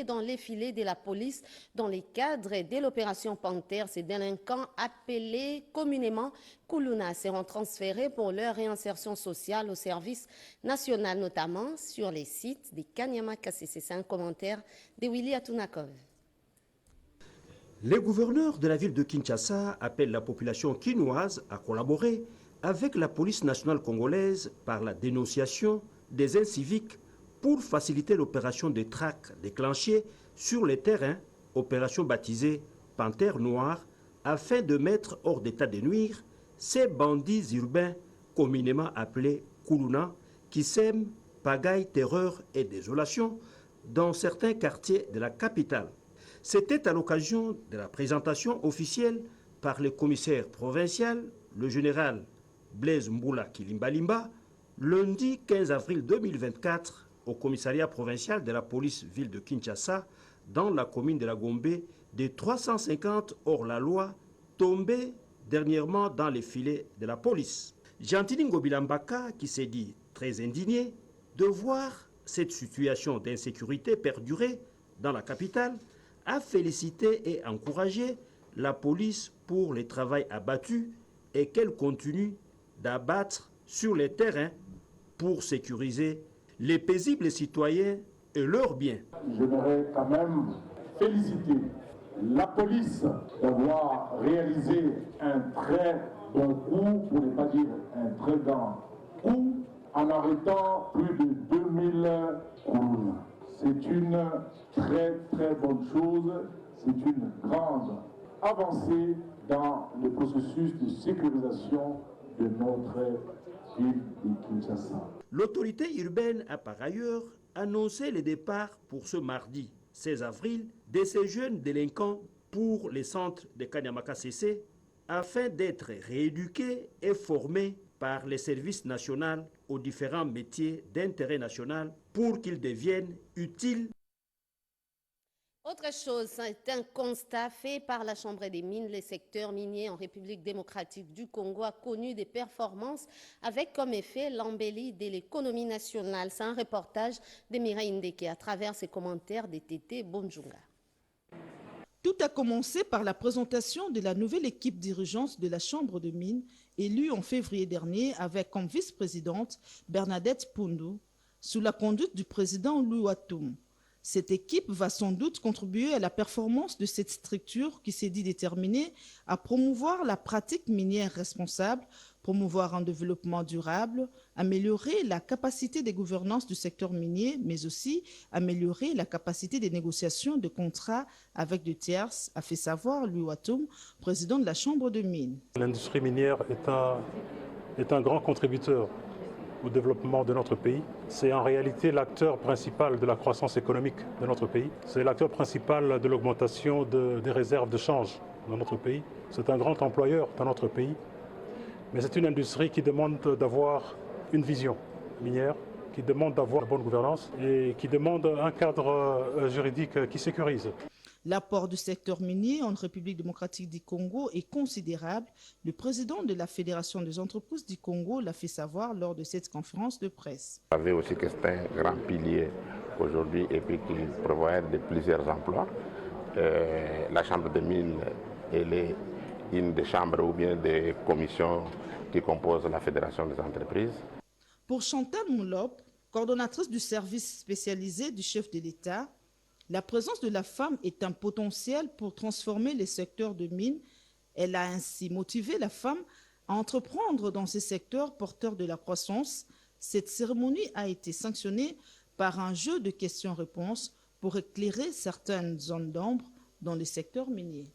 dans les filets de la police dans le cadre de l'opération Panthère. Ces délinquants appelés communément Koulouna seront transférés pour leur réinsertion sociale au service national, notamment sur les sites de Kanyama Kassese. C'est un commentaire de Willy Atunakov. Les gouverneurs de la ville de Kinshasa appellent la population quinoise à collaborer avec la police nationale congolaise par la dénonciation des inciviques pour faciliter l'opération de traque déclenchée sur les terrains, opération baptisée Panthère Noire, afin de mettre hors d'état de nuire ces bandits urbains communément appelés Koulouna qui sèment pagaille, terreur et désolation dans certains quartiers de la capitale. C'était à l'occasion de la présentation officielle par le commissaire provincial, le général Blaise Mboula Kilimbalimba, lundi 15 avril 2024, au commissariat provincial de la police ville de Kinshasa, dans la commune de la Gombe, des 350 hors-la-loi tombés dernièrement dans les filets de la police. Gentili Ngobilambaka, qui s'est dit très indigné de voir cette situation d'insécurité perdurer dans la capitale, a félicité et encouragé la police pour le travail abattu et qu'elle continue d'abattre sur les terrains pour sécuriser les paisibles citoyens et leurs biens. J'aimerais quand même féliciter la police d'avoir réalisé un très bon coup, pour ne pas dire un très grand coup, en arrêtant plus de 2000 Koulouna. C'est une très bonne chose, c'est une grande avancée dans le processus de sécurisation de notre ville de Kinshasa. L'autorité urbaine a par ailleurs annoncé le départ pour ce mardi 16 avril de ces jeunes délinquants pour les centres de Kanyama Kassese afin d'être rééduqués et formés par les services nationaux aux différents métiers d'intérêt national pour qu'ils deviennent utiles. Autre chose, c'est un constat fait par la Chambre des mines. Le secteur minier en République démocratique du Congo a connu des performances avec comme effet l'embellie de l'économie nationale. C'est un reportage de Mireille Ndeke à travers ses commentaires de Tété Bonjounga. Tout a commencé par la présentation de la nouvelle équipe dirigeante de la Chambre de mines, élue en février dernier avec comme vice-présidente Bernadette Poundou, sous la conduite du président Louis Watoum. Cette équipe va sans doute contribuer à la performance de cette structure qui s'est dit déterminée à promouvoir la pratique minière responsable, promouvoir un développement durable, améliorer la capacité de gouvernance du secteur minier, mais aussi améliorer la capacité des négociations de contrats avec des tierces, a fait savoir Louis Watoum, président de la Chambre de mines. L'industrie minière est un grand contributeur au développement de notre pays. C'est en réalité l'acteur principal de la croissance économique de notre pays. C'est l'acteur principal de l'augmentation des réserves de change dans notre pays. C'est un grand employeur dans notre pays. Mais c'est une industrie qui demande d'avoir une vision minière, qui demande d'avoir la bonne gouvernance et qui demande un cadre juridique qui sécurise. L'apport du secteur minier en République démocratique du Congo est considérable. Le président de la Fédération des entreprises du Congo l'a fait savoir lors de cette conférence de presse. Vous savez aussi que c'est un grand pilier aujourd'hui et puis qui prévoit de plusieurs emplois. La Chambre des mines, elle est une des chambres ou bien des commissions qui composent la Fédération des entreprises. Pour Chantal Moulop, coordonnatrice du service spécialisé du chef de l'État, la présence de la femme est un potentiel pour transformer les secteurs de mines. Elle a ainsi motivé la femme à entreprendre dans ces secteurs porteurs de la croissance. Cette cérémonie a été sanctionnée par un jeu de questions-réponses pour éclairer certaines zones d'ombre dans les secteurs miniers.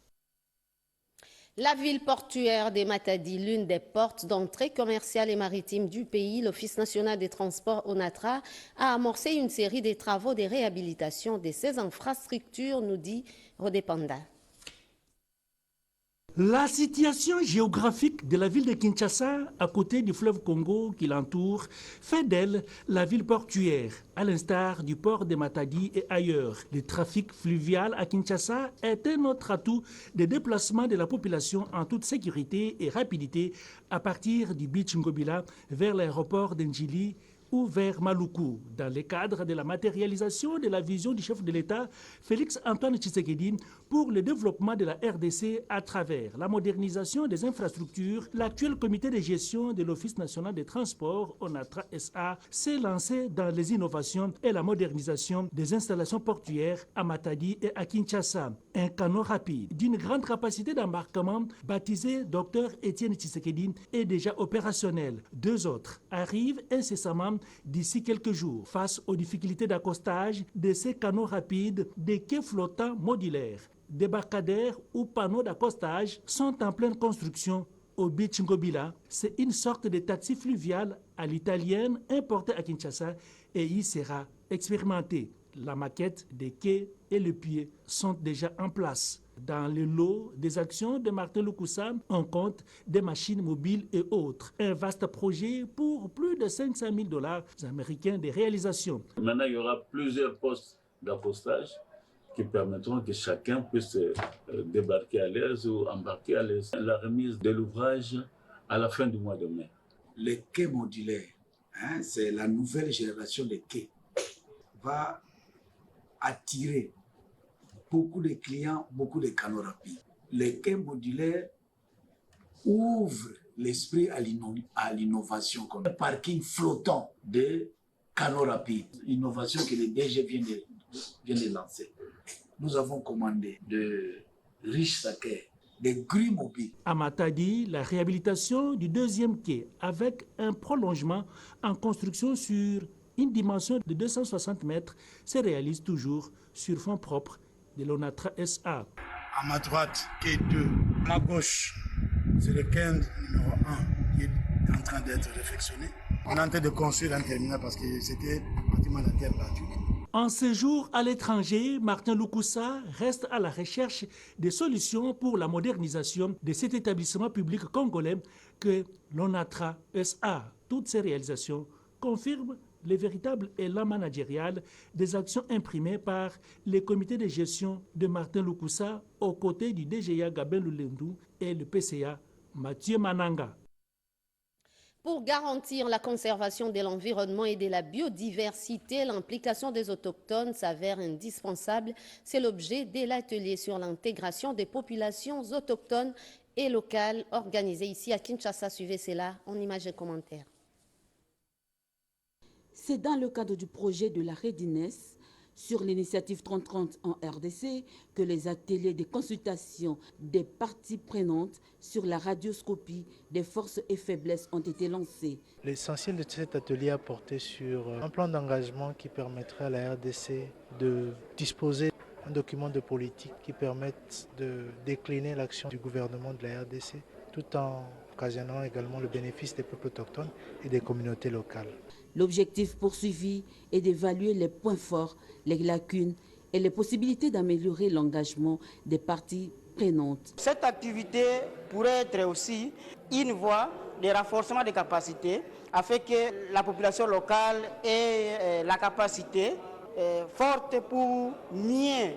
La ville portuaire des Matadi, l'une des portes d'entrée commerciale et maritime du pays, l'Office national des transports ONATRA a amorcé une série de travaux de réhabilitation de ces infrastructures, nous dit Rodépanda. La situation géographique de la ville de Kinshasa, à côté du fleuve Congo qui l'entoure, fait d'elle la ville portuaire, à l'instar du port de Matadi et ailleurs. Le trafic fluvial à Kinshasa est un autre atout de déplacement de la population en toute sécurité et rapidité à partir du beach Ngobila vers l'aéroport d'Ndjili ou vers Maluku, dans le cadre de la matérialisation de la vision du chef de l'État, Félix Antoine Tshisekedi, pour le développement de la RDC à travers la modernisation des infrastructures. L'actuel comité de gestion de l'Office national des transports, ONATRA SA, s'est lancé dans les innovations et la modernisation des installations portuaires à Matadi et à Kinshasa. Un canot rapide d'une grande capacité d'embarquement, baptisé Dr Étienne Tshisekedi, est déjà opérationnel. 2 autres arrivent incessamment d'ici quelques jours. Face aux difficultés d'accostage de ces canots rapides, des quais flottants modulaires, débarcadères ou panneaux d'accostage sont en pleine construction au Beach Ngobila. C'est une sorte de taxi fluvial à l'italienne importé à Kinshasa et y sera expérimenté. La maquette des quais et le pied sont déjà en place. Dans le lot des actions de Martin Lukusa, on compte des machines mobiles et autres. Un vaste projet pour plus de 500 000 $ américains de réalisation. Maintenant, il y aura plusieurs postes d'accostage qui permettront que chacun puisse débarquer à l'aise ou embarquer à l'aise. La remise de l'ouvrage à la fin du mois de mai. Les quais modulaires, c'est la nouvelle génération des quais, va attirer beaucoup de clients, beaucoup de canots rapides. Les quais modulaires ouvrent l'esprit à l'innovation, comme un parking flottant de canots rapides. Innovation que le DG vient de lancer. Nous avons commandé de riches saquets, des grues mobiles. À Matadi, la réhabilitation du 2e quai avec un prolongement en construction sur une dimension de 260 mètres se réalise toujours sur fonds propres de l'ONATRA SA. À ma droite, quai 2. À ma gauche, c'est le quai numéro 1 qui est en train d'être réfectionné. On est en train de construire un terminal parce que c'était pratiquement la terre battue. En séjour à l'étranger, Martin Lukusa reste à la recherche des solutions pour la modernisation de cet établissement public congolais que l'ONATRA SA. Toutes ces réalisations confirment le véritable élan managérial des actions imprimées par les comités de gestion de Martin Lukusa aux côtés du DGA Gabin Lulendu et le PCA Mathieu Mananga. Pour garantir la conservation de l'environnement et de la biodiversité, l'implication des autochtones s'avère indispensable. C'est l'objet de l'atelier sur l'intégration des populations autochtones et locales organisé ici à Kinshasa. Suivez cela en images et commentaires. C'est dans le cadre du projet de la Readiness sur l'initiative 3030 en RDC que les ateliers de consultation des parties prenantes sur la radioscopie des forces et faiblesses ont été lancés. L'essentiel de cet atelier a porté sur un plan d'engagement qui permettrait à la RDC de disposer d'un document de politique qui permette de décliner l'action du gouvernement de la RDC tout en occasionnant également le bénéfice des peuples autochtones et des communautés locales. L'objectif poursuivi est d'évaluer les points forts, les lacunes et les possibilités d'améliorer l'engagement des parties prenantes. Cette activité pourrait être aussi une voie de renforcement des capacités afin que la population locale ait la capacité forte pour mieux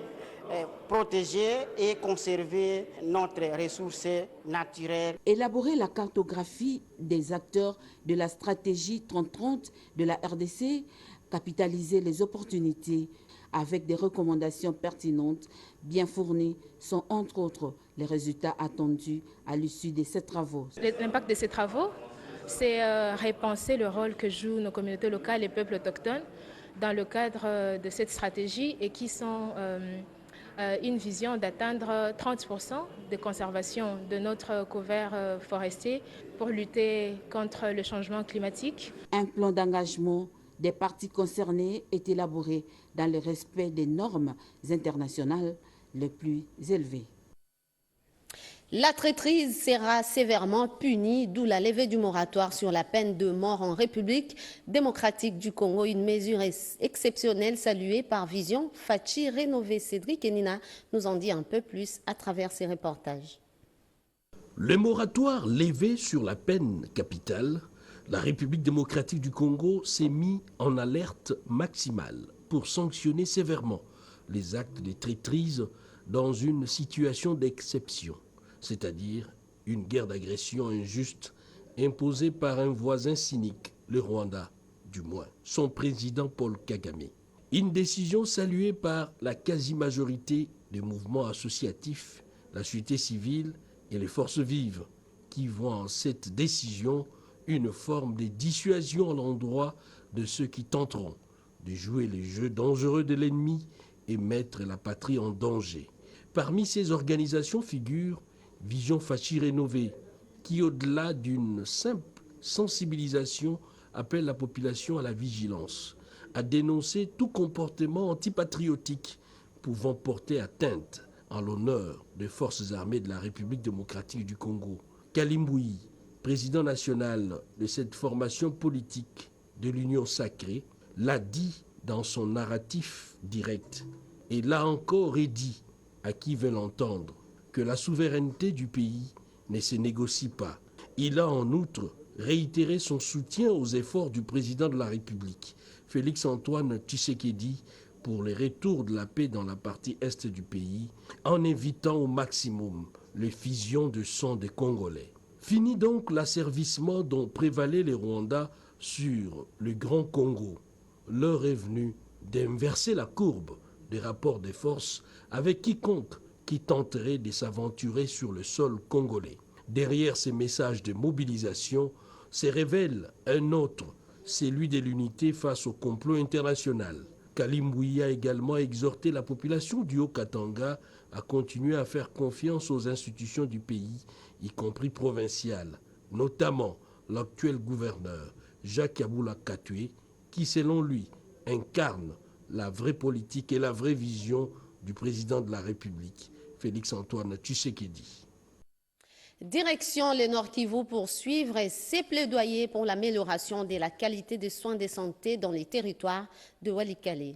protéger et conserver notre ressource naturelle. Élaborer la cartographie des acteurs de la stratégie 3030 de la RDC, capitaliser les opportunités avec des recommandations pertinentes bien fournies sont entre autres les résultats attendus à l'issue de ces travaux. L'impact de ces travaux, c'est repenser le rôle que jouent nos communautés locales et peuples autochtones dans le cadre de cette stratégie et qui sont une vision d'atteindre 30% de conservation de notre couvert forestier pour lutter contre le changement climatique. Un plan d'engagement des parties concernées est élaboré dans le respect des normes internationales les plus élevées. La traîtrise sera sévèrement punie, d'où la levée du moratoire sur la peine de mort en République démocratique du Congo, une mesure exceptionnelle saluée par Vision Fachi Rénové. Cédric Enina nous en dit un peu plus à travers ses reportages. Le moratoire levé sur la peine capitale, la République démocratique du Congo s'est mis en alerte maximale pour sanctionner sévèrement les actes de traîtrise dans une situation d'exception, c'est-à-dire une guerre d'agression injuste imposée par un voisin cynique, le Rwanda, du moins, son président Paul Kagame. Une décision saluée par la quasi-majorité des mouvements associatifs, la société civile et les forces vives, qui voient en cette décision une forme de dissuasion à l'endroit de ceux qui tenteront de jouer les jeux dangereux de l'ennemi et mettre la patrie en danger. Parmi ces organisations figure Vision Fachi Rénovée, qui, au-delà d'une simple sensibilisation, appelle la population à la vigilance, à dénoncer tout comportement antipatriotique pouvant porter atteinte à l'honneur des forces armées de la République démocratique du Congo. Kalimbouyi, président national de cette formation politique de l'Union sacrée, l'a dit dans son narratif direct et l'a encore redit à qui veut l'entendre que la souveraineté du pays ne se négocie pas. Il a en outre réitéré son soutien aux efforts du président de la République, Félix-Antoine Tshisekedi, pour le retour de la paix dans la partie est du pays, en évitant au maximum les fusions de sang des Congolais. Fini donc l'asservissement dont prévalaient les Rwandais sur le Grand Congo. L'heure est venue d'inverser la courbe des rapports de force avec quiconque qui tenterait de s'aventurer sur le sol congolais. Derrière ces messages de mobilisation se révèle un autre, celui de l'unité face au complot international. Kalimbouyi a également exhorté la population du Haut-Katanga à continuer à faire confiance aux institutions du pays, y compris provinciales, notamment l'actuel gouverneur Jacques Aboula Katoué, qui selon lui incarne la vraie politique et la vraie vision du président de la République, Félix-Antoine Tshisekedi. Direction le Nord Kivu pour suivre ses plaidoyers pour l'amélioration de la qualité des soins de santé dans les territoires de Walikale.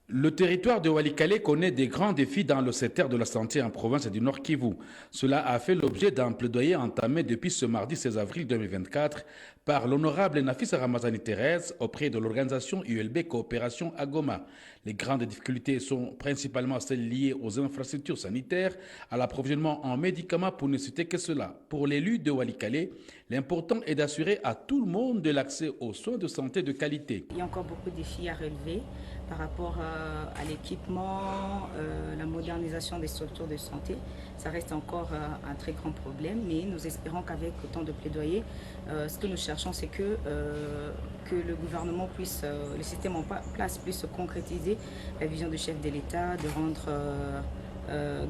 Le territoire de Walikale connaît des grands défis dans le secteur de la santé en province du Nord Kivu. Cela a fait l'objet d'un plaidoyer entamé depuis ce mardi 16 avril 2024 par l'honorable Nafisa Ramazani Thérèse auprès de l'organisation ULB Coopération à Goma. Les grandes difficultés sont principalement celles liées aux infrastructures sanitaires, à l'approvisionnement en médicaments pour ne citer que cela. Pour l'élu de Walikale, l'important est d'assurer à tout le monde de l'accès aux soins de santé de qualité. Il y a encore beaucoup de défis à relever par rapport à l'équipement, la modernisation des structures de santé. Ça reste encore un très grand problème, mais nous espérons qu'avec autant de plaidoyer, ce que nous cherchons, c'est que le gouvernement puisse, le système en place puisse concrétiser la vision du chef de l'État, de rendre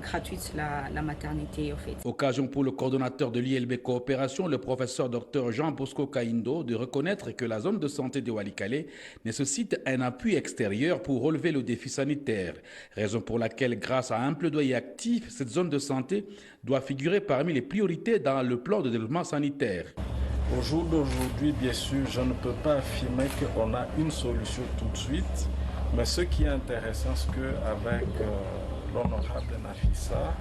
gratuite la maternité. En fait. Occasion pour le coordonnateur de l'ILB Coopération, le professeur Dr Jean Bosco Kaindo, de reconnaître que la zone de santé de Walikale nécessite un appui extérieur pour relever le défi sanitaire. Raison pour laquelle, grâce à un plaidoyer actif, cette zone de santé doit figurer parmi les priorités dans le plan de développement sanitaire. Au jour d'aujourd'hui, bien sûr, je ne peux pas affirmer qu'on a une solution tout de suite, mais ce qui est intéressant, c'est qu'avec l'honorable Nafisa,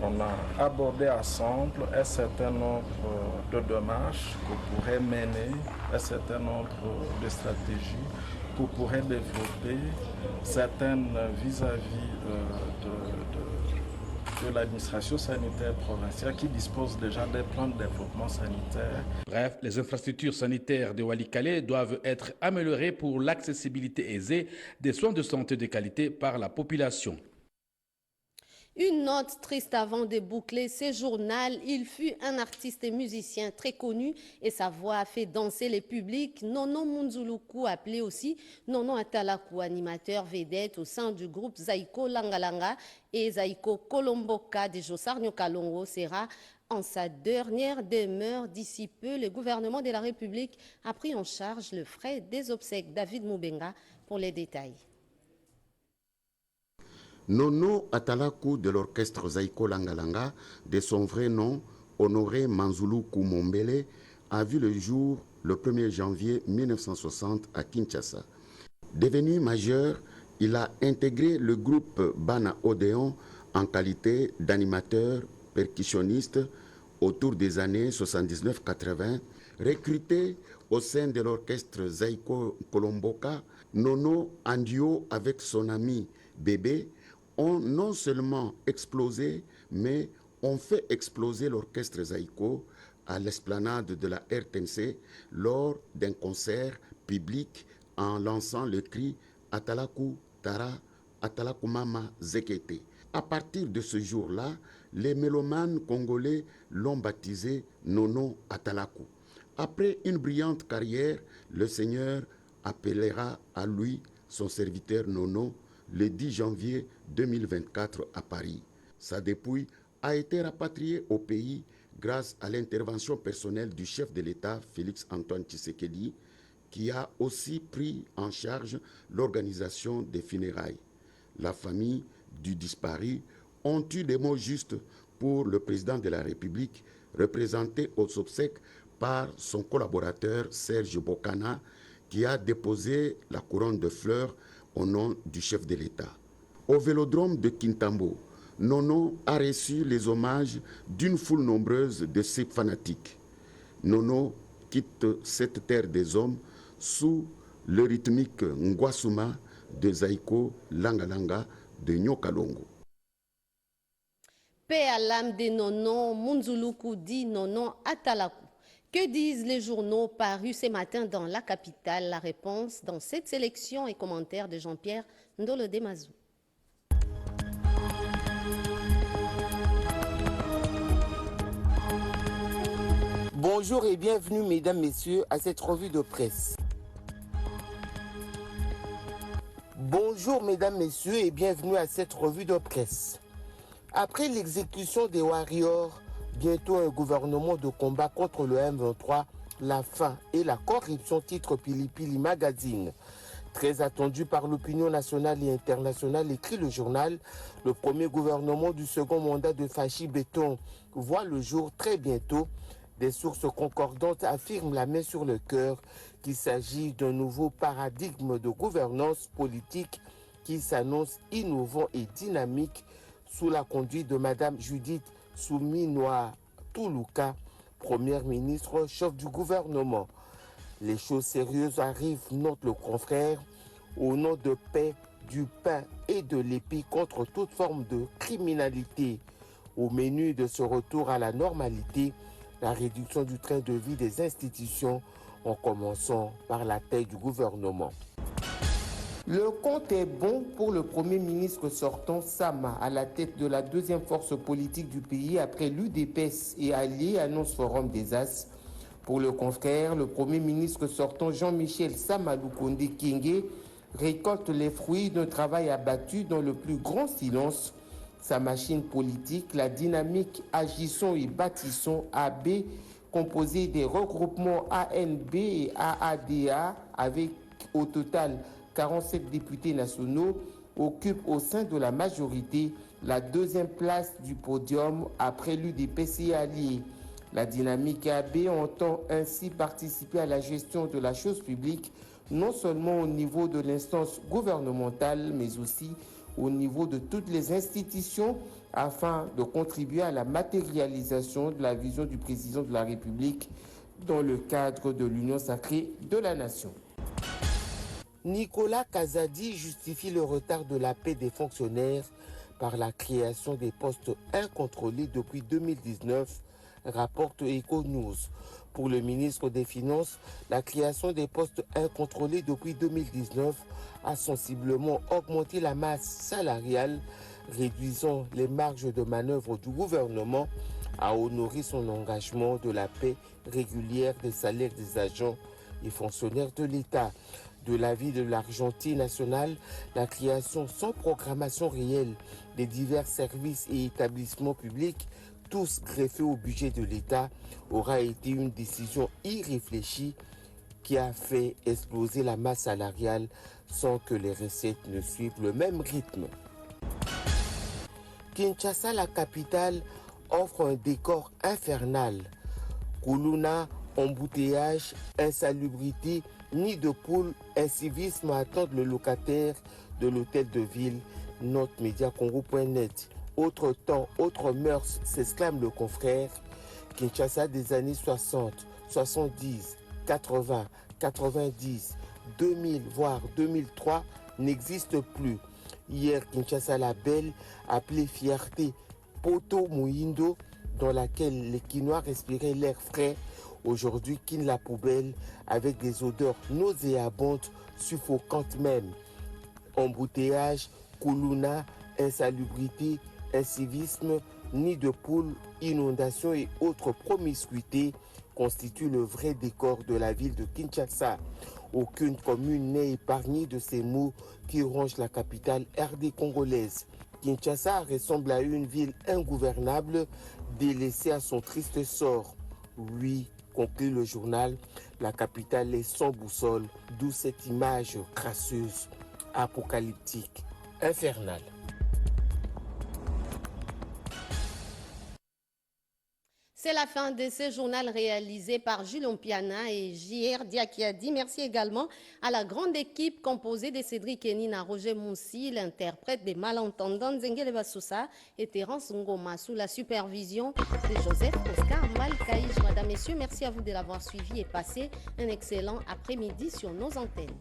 on a abordé ensemble un certain nombre de démarches qu'on pourrait mener, un certain nombre de stratégies qu'on pourrait développer, certaines vis-à-vis de l'administration sanitaire provinciale qui dispose déjà des plans de développement sanitaire. Bref, les infrastructures sanitaires de Walikale doivent être améliorées pour l'accessibilité aisée des soins de santé de qualité par la population. Une note triste avant de boucler ce journal. Il fut un artiste et musicien très connu et sa voix a fait danser les publics. Nono Munzuluku, appelé aussi Nono Atalaku, animateur vedette au sein du groupe Zaiko Langalanga et Zaiko Kolomboka de Josarnio Kalongo, sera en sa dernière demeure. D'ici peu, le gouvernement de la République a pris en charge le frais des obsèques. David Moubenga pour les détails. Nono Atalaku de l'orchestre Zaiko Langalanga, de son vrai nom, Honoré Manzulu Kumombele, a vu le jour le 1er janvier 1960 à Kinshasa. Devenu majeur, il a intégré le groupe Bana Odéon en qualité d'animateur percussionniste autour des années 79-80. Recruté au sein de l'orchestre Zaiko Kolomboka, Nono, en duo avec son ami Bébé, ont non seulement explosé, mais ont fait exploser l'orchestre Zaiko à l'esplanade de la RTNC lors d'un concert public en lançant le cri « Atalaku Tara, Atalaku Mama Zekete ». À partir de ce jour-là, les mélomanes congolais l'ont baptisé Nono Atalaku. Après une brillante carrière, le Seigneur appellera à lui son serviteur Nono le 10 janvier 2024 à Paris. Sa dépouille a été rapatriée au pays grâce à l'intervention personnelle du chef de l'État, Félix-Antoine Tshisekedi, qui a aussi pris en charge l'organisation des funérailles. La famille du disparu ont eu des mots justes pour le président de la République, représenté aux obsèques par son collaborateur Serge Bokana, qui a déposé la couronne de fleurs au nom du chef de l'État. Au vélodrome de Kintambo, Nono a reçu les hommages d'une foule nombreuse de ses fanatiques. Nono quitte cette terre des hommes sous le rythmique Ngwasuma de Zaiko Langalanga de Nyokalongo. Paix à l'âme des Nono, Munzuluku dit Nono Atalaku. Que disent les journaux parus ce matin dans la capitale? La réponse dans cette sélection et commentaires de Jean-Pierre Ndolo Demazou. Bonjour et bienvenue mesdames, messieurs à cette revue de presse. Bonjour mesdames, messieurs et bienvenue à cette revue de presse. Après l'exécution des Warriors, bientôt un gouvernement de combat contre le M23, la faim et la corruption, titre Pilipili Magazine. Très attendu par l'opinion nationale et internationale, écrit le journal, le premier gouvernement du second mandat de Fachi Béton voit le jour très bientôt. Des sources concordantes affirment la main sur le cœur qu'il s'agit d'un nouveau paradigme de gouvernance politique qui s'annonce innovant et dynamique sous la conduite de Mme Judith Souminoa Toulouka, première ministre, chef du gouvernement. Les choses sérieuses arrivent, note le confrère, au nom de paix, du pain et de l'épi contre toute forme de criminalité. Au menu de ce retour à la normalité, la réduction du train de vie des institutions, en commençant par la taille du gouvernement. Le compte est bon pour le Premier ministre sortant Sama à la tête de la deuxième force politique du pays après l'UDPS et alliés, annonce Forum des As. Pour le confrère, le Premier ministre sortant Jean-Michel Sama Lukonde Kyenge récolte les fruits d'un travail abattu dans le plus grand silence. Sa machine politique, la dynamique Agissons et Bâtissons AB, composée des regroupements ANB et AADA, avec au total 47 députés nationaux, occupe au sein de la majorité la deuxième place du podium après l'UDPS et alliés. La dynamique AB entend ainsi participer à la gestion de la chose publique, non seulement au niveau de l'instance gouvernementale, mais aussi au niveau de toutes les institutions, afin de contribuer à la matérialisation de la vision du président de la République dans le cadre de l'Union sacrée de la nation. Nicolas Kazadi justifie le retard de la paie des fonctionnaires par la création des postes incontrôlés depuis 2019, rapporte Econews. Pour le ministre des Finances, la création des postes incontrôlés depuis 2019 a sensiblement augmenté la masse salariale, réduisant les marges de manœuvre du gouvernement à honorer son engagement de la paie régulière des salaires des agents et fonctionnaires de l'État. De l'avis de l'Argentine nationale, la création sans programmation réelle des divers services et établissements publics, tous greffés au budget de l'État, aura été une décision irréfléchie qui a fait exploser la masse salariale sans que les recettes ne suivent le même rythme. Kinshasa, la capitale, offre un décor infernal. Koulouna, embouteillage, insalubrité, nid de poule, incivisme attendent le locataire de l'hôtel de ville, note mediacongo.net. Autre temps, autre mœurs, s'exclame le confrère. Kinshasa des années 60, 70, 80, 90, 2000, voire 2003 n'existe plus. Hier, Kinshasa la Belle, appelée Fierté Poto Muindo, dans laquelle les Kinois respiraient l'air frais, Aujourd'hui, quitte la poubelle avec des odeurs nauséabondes, suffocantes même. Embouteillage, koulouna, insalubrité, incivisme, nid de poules, inondations et autres promiscuités constituent le vrai décor de la ville de Kinshasa. Aucune commune n'est épargnée de ces maux qui rongent la capitale RD congolaise. Kinshasa ressemble à une ville ingouvernable, délaissée à son triste sort. Oui, conclut le journal, la capitale est sans boussole, d'où cette image crasseuse, apocalyptique, infernale. C'est la fin de ce journal réalisé par Jules Ompiana et J.R. Diakiadi. Merci également à la grande équipe composée de Cédric Enina, Roger Moussi, l'interprète des malentendants Nzengele Bassoussa et Terence Ngoma, sous la supervision de Joseph Oscar Malkaïj. Madame, Messieurs, merci à vous de l'avoir suivi et passé un excellent après-midi sur nos antennes.